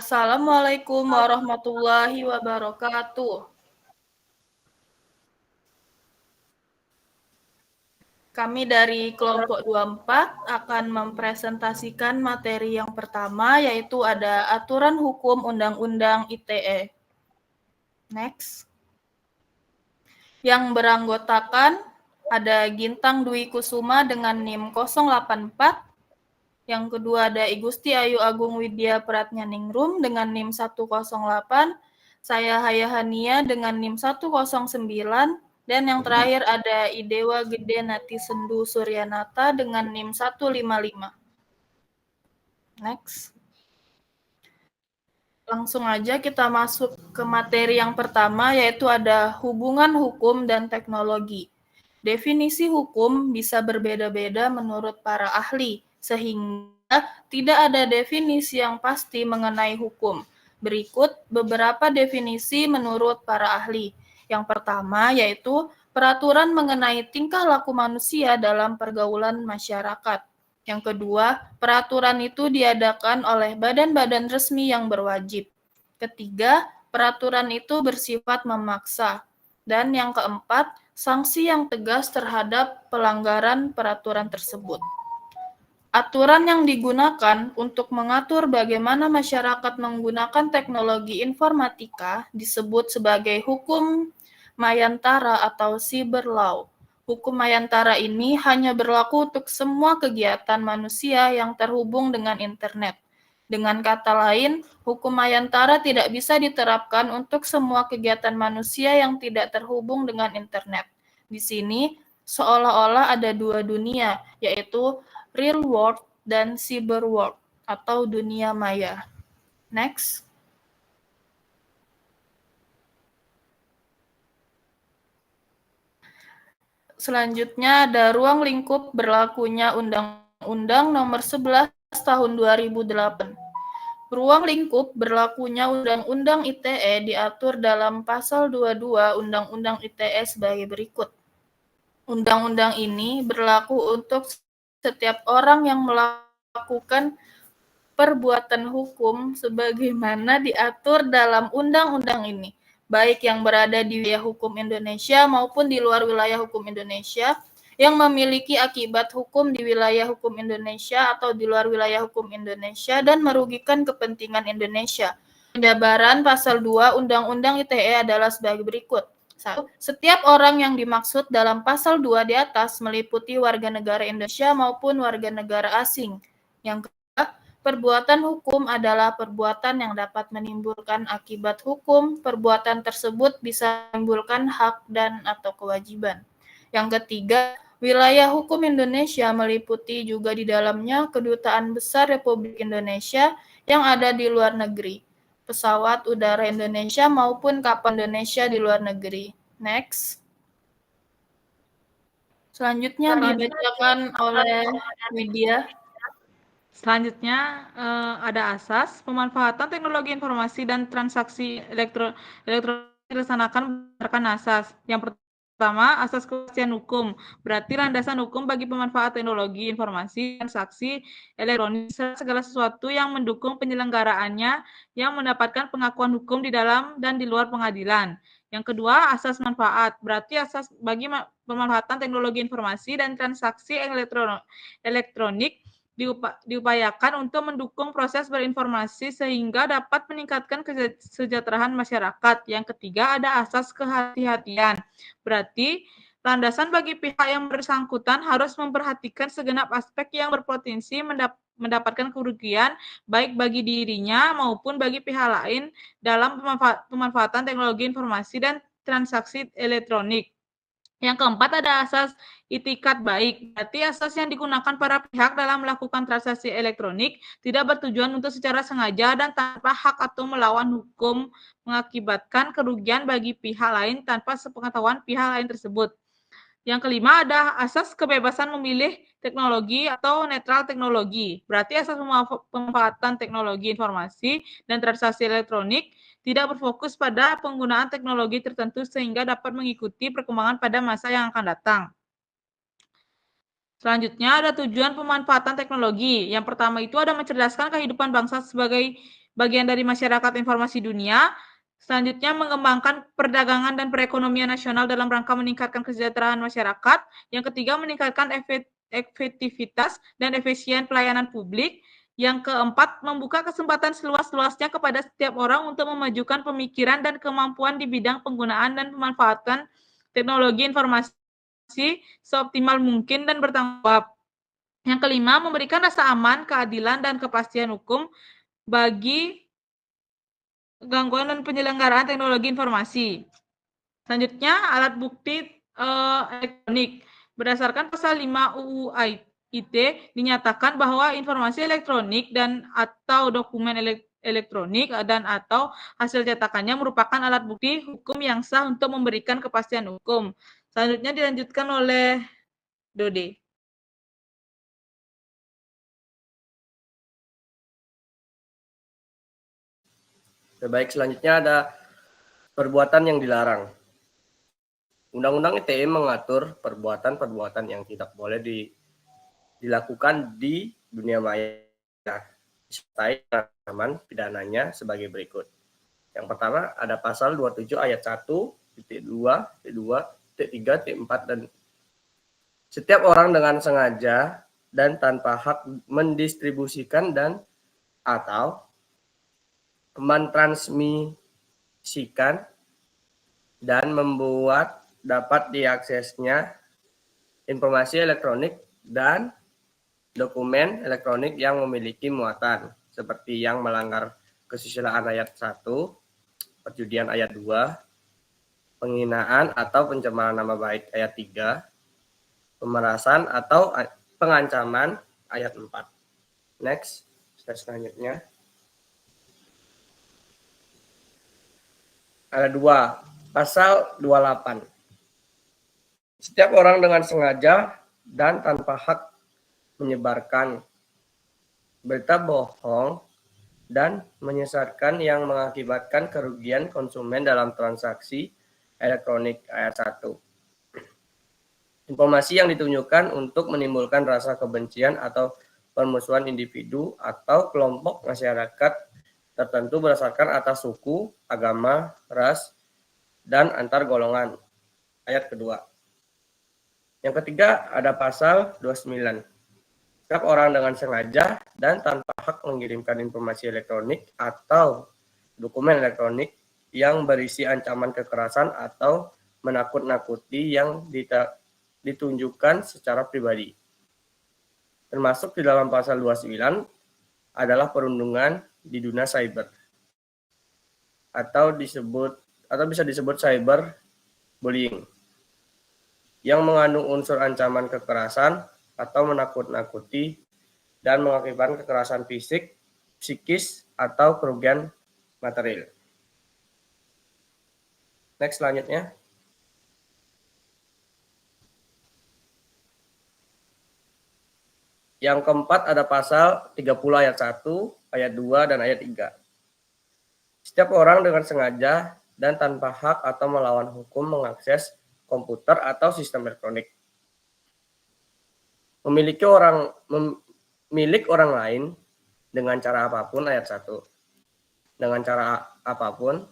Assalamualaikum warahmatullahi wabarakatuh. Kami dari kelompok 24 akan mempresentasikan materi yang pertama, yaitu ada aturan hukum Undang-Undang ITE. Next. Yang beranggotakan ada Gintang Dwi Kusuma dengan NIM 084. Yang kedua ada Igusti Ayu Agung Widya Pratnyaningrum dengan NIM 108. Saya Hayahania dengan NIM 109. Dan yang terakhir ada Idewa Gede Nati Sendu Suryanata dengan NIM 155. Next. Langsung aja kita masuk ke materi yang pertama, yaitu ada hubungan hukum dan teknologi. Definisi hukum bisa berbeda-beda menurut para ahli, sehingga tidak ada definisi yang pasti mengenai hukum. Berikut beberapa definisi menurut para ahli. Yang pertama yaitu peraturan mengenai tingkah laku manusia dalam pergaulan masyarakat. Yang kedua, peraturan itu diadakan oleh badan-badan resmi yang berwajib. Ketiga, peraturan itu bersifat memaksa. Dan yang keempat, sanksi yang tegas terhadap pelanggaran peraturan tersebut. Aturan yang digunakan untuk mengatur bagaimana masyarakat menggunakan teknologi informatika disebut sebagai hukum Mayantara atau cyber law. Hukum Mayantara ini hanya berlaku untuk semua kegiatan manusia yang terhubung dengan internet. Dengan kata lain, hukum Mayantara tidak bisa diterapkan untuk semua kegiatan manusia yang tidak terhubung dengan internet. Di sini, seolah-olah ada dua dunia, yaitu real world dan cyber world atau dunia maya. Next. Selanjutnya ada ruang lingkup berlakunya Undang-Undang Nomor 11 Tahun 2008. Ruang lingkup berlakunya Undang-Undang ITE diatur dalam Pasal 22 Undang-Undang ITE sebagai berikut. Undang-undang ini berlaku untuk setiap orang yang melakukan perbuatan hukum sebagaimana diatur dalam undang-undang ini, baik yang berada di wilayah hukum Indonesia maupun di luar wilayah hukum Indonesia, yang memiliki akibat hukum di wilayah hukum Indonesia atau di luar wilayah hukum Indonesia dan merugikan kepentingan Indonesia. Penjabaran Pasal 2 Undang-Undang ITE adalah sebagai berikut. 1. Setiap orang yang dimaksud dalam Pasal 2 di atas meliputi warga negara Indonesia maupun warga negara asing. Yang kedua, perbuatan hukum adalah perbuatan yang dapat menimbulkan akibat hukum. Perbuatan tersebut bisa menimbulkan hak dan atau kewajiban. Yang ketiga, wilayah hukum Indonesia meliputi juga di dalamnya Kedutaan Besar Republik Indonesia yang ada di luar negeri, pesawat udara Indonesia maupun kapal Indonesia di luar negeri. Next. Selanjutnya dibacakan oleh Widya. Selanjutnya ada asas pemanfaatan teknologi informasi dan transaksi elektronik dilaksanakan berdasarkan asas. Yang pertama, asas kepastian hukum, berarti landasan hukum bagi pemanfaatan teknologi informasi transaksi elektronik segala sesuatu yang mendukung penyelenggaraannya yang mendapatkan pengakuan hukum di dalam dan di luar pengadilan. Yang kedua, asas manfaat, berarti asas bagi pemanfaatan teknologi informasi dan transaksi elektronik diupayakan untuk mendukung proses berinformasi sehingga dapat meningkatkan kesejahteraan masyarakat. Yang ketiga ada asas kehati-hatian. Berarti landasan bagi pihak yang bersangkutan harus memperhatikan segenap aspek yang berpotensi mendapatkan kerugian baik bagi dirinya maupun bagi pihak lain dalam pemanfaatan teknologi informasi dan transaksi elektronik. Yang keempat ada asas itikat baik. Berarti asas yang digunakan para pihak dalam melakukan transaksi elektronik tidak bertujuan untuk secara sengaja dan tanpa hak atau melawan hukum mengakibatkan kerugian bagi pihak lain tanpa sepengetahuan pihak lain tersebut. Yang kelima ada asas kebebasan memilih teknologi atau netral teknologi. Berarti asas pemanfaatan teknologi informasi dan transaksi elektronik tidak berfokus pada penggunaan teknologi tertentu sehingga dapat mengikuti perkembangan pada masa yang akan datang. Selanjutnya ada tujuan pemanfaatan teknologi. Yang pertama itu ada mencerdaskan kehidupan bangsa sebagai bagian dari masyarakat informasi dunia. Selanjutnya mengembangkan perdagangan dan perekonomian nasional dalam rangka meningkatkan kesejahteraan masyarakat. Yang ketiga meningkatkan efektivitas dan efisien pelayanan publik. Yang keempat membuka kesempatan seluas-luasnya kepada setiap orang untuk memajukan pemikiran dan kemampuan di bidang penggunaan dan pemanfaatan teknologi informasi seoptimal mungkin dan bertanggung jawab. Yang kelima, memberikan rasa aman, keadilan, dan kepastian hukum bagi gangguan dan penyelenggaraan teknologi informasi. Selanjutnya, alat bukti elektronik. Berdasarkan pasal 5 UU IT, dinyatakan bahwa informasi elektronik dan atau dokumen elektronik dan atau hasil cetakannya merupakan alat bukti hukum yang sah untuk memberikan kepastian hukum. Selanjutnya dilanjutkan oleh Dode. Baik, selanjutnya ada perbuatan yang dilarang. Undang-Undang ITE mengatur perbuatan-perbuatan yang tidak boleh dilakukan di dunia maya, disertai ancaman pidananya sebagai berikut. Yang pertama ada pasal 27 ayat 1, titik 2, titik 2, titik 3, titik 4, dan setiap orang dengan sengaja dan tanpa hak mendistribusikan dan atau mentransmisikan dan membuat dapat diaksesnya informasi elektronik dan dokumen elektronik yang memiliki muatan seperti yang melanggar kesusilaan ayat 1, perjudian ayat 2, penghinaan atau pencemaran nama baik ayat 3, pemerasan atau pengancaman ayat 4. Next, slide selanjutnya. Ada 2, pasal 28. Setiap orang dengan sengaja dan tanpa hak menyebarkan berita bohong dan menyesatkan yang mengakibatkan kerugian konsumen dalam transaksi elektronik ayat 1. Informasi yang ditunjukkan untuk menimbulkan rasa kebencian atau permusuhan individu atau kelompok masyarakat tertentu berdasarkan atas suku, agama, ras, dan antar golongan. Ayat kedua. Yang ketiga ada pasal 29. Setiap orang dengan sengaja dan tanpa hak mengirimkan informasi elektronik atau dokumen elektronik yang berisi ancaman kekerasan atau menakut-nakuti yang ditunjukkan secara pribadi. Termasuk di dalam pasal 29 adalah perundungan di dunia cyber atau bisa disebut cyber bullying yang mengandung unsur ancaman kekerasan atau menakut-nakuti dan mengakibatkan kekerasan fisik, psikis, atau kerugian material. Next, selanjutnya. Yang keempat ada pasal 30 ayat 1, ayat 2, dan ayat 3. Setiap orang dengan sengaja dan tanpa hak atau melawan hukum mengakses komputer atau sistem elektronik. Milik orang lain dengan cara apapun ayat 1. Dengan cara apapun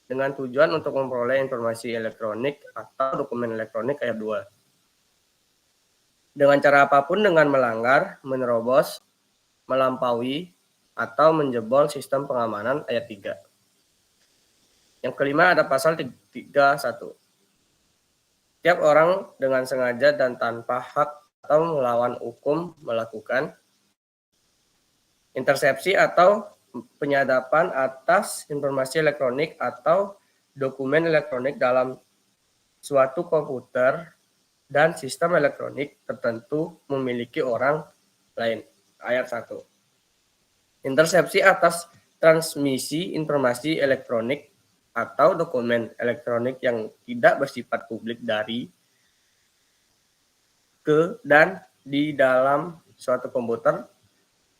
dengan tujuan untuk memperoleh informasi elektronik atau dokumen elektronik ayat 2. Dengan cara apapun dengan melanggar, menerobos, melampaui, atau menjebol sistem pengamanan ayat 3. Yang kelima ada pasal 31. Setiap orang dengan sengaja dan tanpa hak atau melawan hukum melakukan intersepsi atau penyadapan atas informasi elektronik atau dokumen elektronik dalam suatu komputer dan sistem elektronik tertentu memiliki orang lain. Ayat 1. Intersepsi atas transmisi informasi elektronik atau dokumen elektronik yang tidak bersifat publik dari, ke, dan di dalam suatu komputer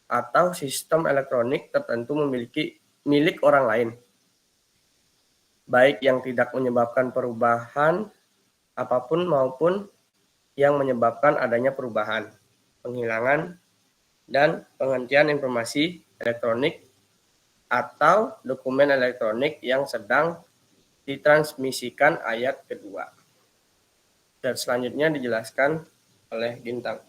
atau sistem elektronik tertentu memiliki milik orang lain, baik yang tidak menyebabkan perubahan apapun maupun yang menyebabkan adanya perubahan. penghilangan, dan penghentian informasi elektronik atau dokumen elektronik yang sedang ditransmisikan ayat kedua. Dan selanjutnya dijelaskan oleh Bintang.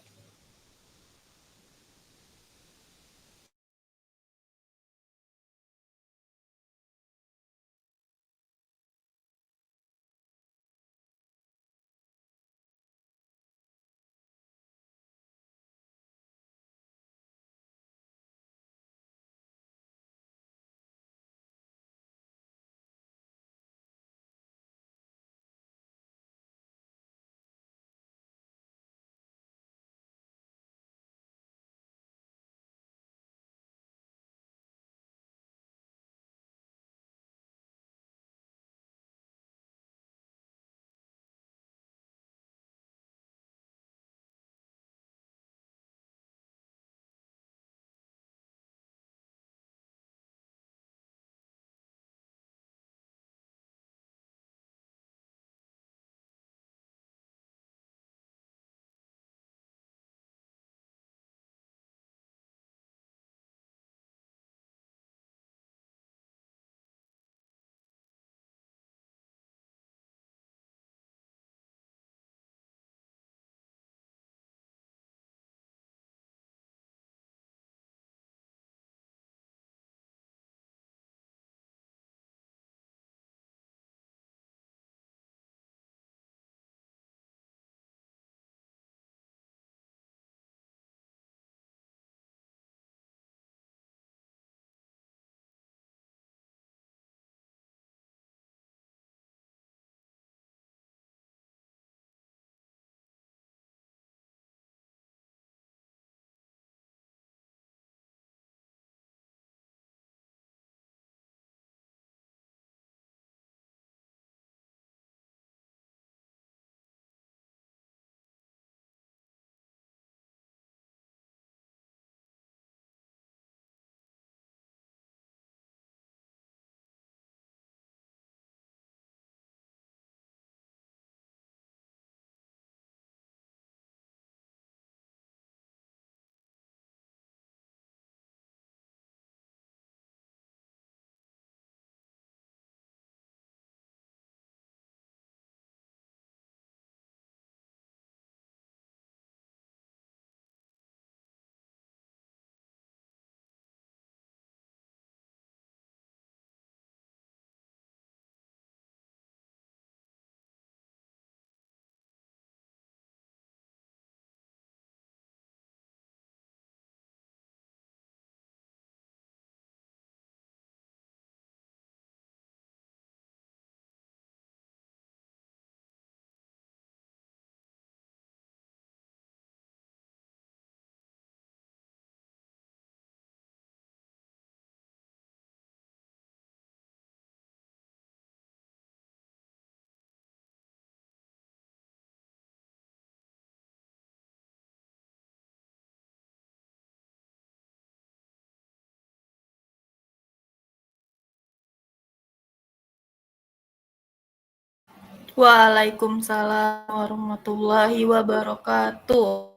Waalaikumsalam warahmatullahi wabarakatuh.